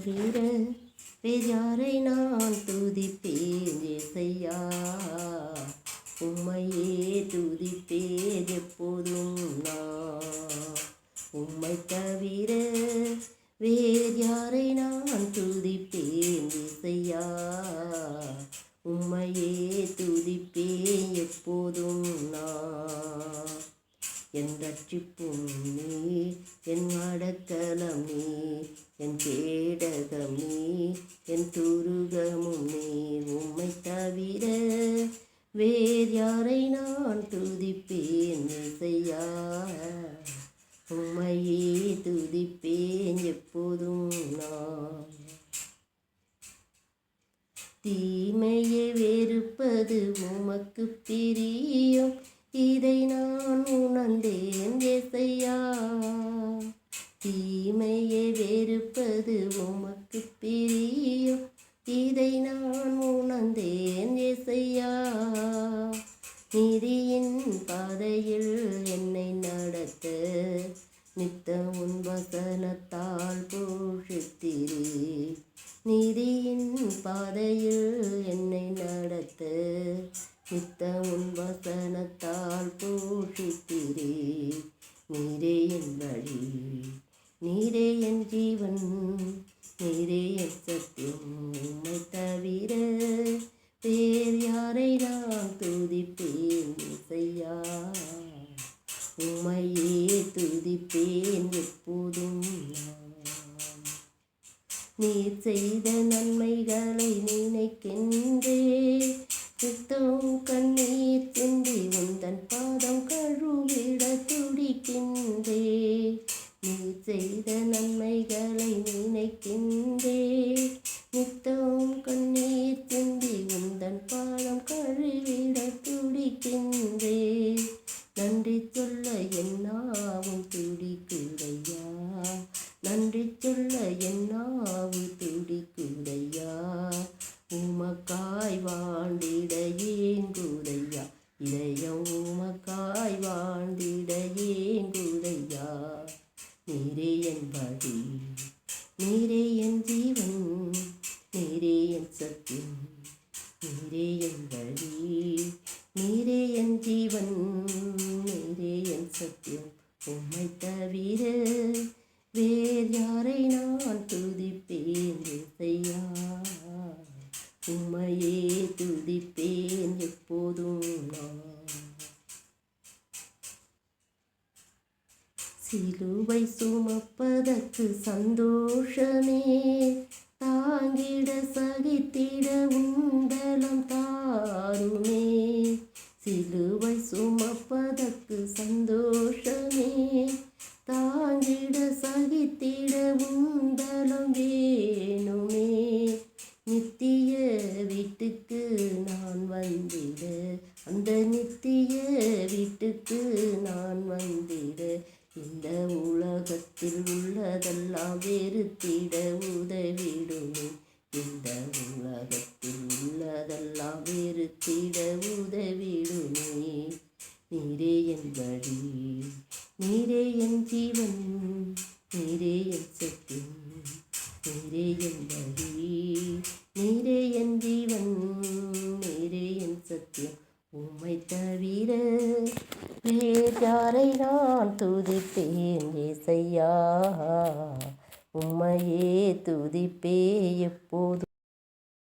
தவிர வேறு யாரை நான் துதிப்பேன் ஏசையா. உம்மையே துதிப்பேன் எப்போதும் நான். உம்மை தவிர வேறு யாரை நான் துதிப்பேன் ஏசையா. உம்மையே துதிப்பேன் எப்போதும் நான். என் ரட்சிப்பும் நீ, என் அடக்கலம் நீ, என் கேடகம் நீ, என் துருகமும் நீ. உம்மை தவிர வேறு யாரை நான் துதிப்பேன் ஏசையா. உம்மையே துதிப்பேன் எப்போதும் நான். தீமையை வெறுப்பது உமக்கு பிரியம், இதை நான் உணர்ந்தேன் ஏசையா. தீமையை வெறுப்பது உமக்கு பிரியம், இதை நான் உணர்ந்தேன் ஏசையா. நீதியின் பாதையில் என்னை நடத்த நித்தம் உன் வசனத்தால் போஷித்திரே. நீதியின் பாதையில் என்னை நடத்த நித்தம் உன் வசனத்தால் போஷித்திரே. நீரே என் வழி, நீரே என் ஜீவன், நீரே என் சத்தியம். உம்மை தவிர வேறு யாரை நான் துதிப்பேன் ஏசையா. உம்மையே துதிப்பேன் எப்போதும் நான். நீர் செய்த நன்மைகளை நினைக்கின்றேன், நித்தம் கண்ணீர் சிந்தி உந்தன் பாதம் கழுவிட துடிக்கின்றேன். நீர் செய்த நன்மைகளை நினைக்கின்றேன், நித்தம் கண்ணீர் சிந்தி உந்தன் பாதம் கழுவிட துடிக்கின்றேன். நன்றி சொல்ல என்னாவும் துடிக்குதையா, நன்றி சொல்ல என்னாவும் துடிக்குதையா. உமக்காய் வாழ்ந்திட ஏங்குதையா, இதயம் உமக்காய் வாழ்ந்திட ஏங்குதையா. நீரே என் வழி, நீரே என் ஜீவன், நீரே என் சத்தியம். நீரே என் வழி, நீரே என் ஜீவன், நீரே என் சத்தியம். உம்மை தவிர வேறு யாரை நான் துதிப்பேன் ஏசையா. உம்மையே துதிப்பேன் எப்போதும் நான். சிலுவை சுமப்பதற்கு சந்தோஷமே, தாங்கிட சகித்திட உண்டலம் தாருமே. சிலுவை சுமப்பதற்கு சந்தோஷமே, தாங்கிட சகித்திட உண்டலம் வேணுமே. நித்திய வீட்டுக்கு நான் வந்திட, அந்த நித்திய வீட்டுக்கு நான் வந்திட. இந்த உலகத்தில் உள்ளதெல்லாம் வெறுத்திட உதவிடுமே. இந்த உலகத்தில் உள்ளதெல்லாம் வெறுத்திட உதவிடுமே. நீரே என் வழி, நீரே என் ஜீவன், நீரே என் சத்தியம். நீரே என் வழி, நீரே என் ஜீவன், நீரே என் சத்தியம். உம்மை தவிர வேறு யாரை நான் துதிப்பேன் ஏசையா. உம்மையே துதிப்பே எப்போதும்.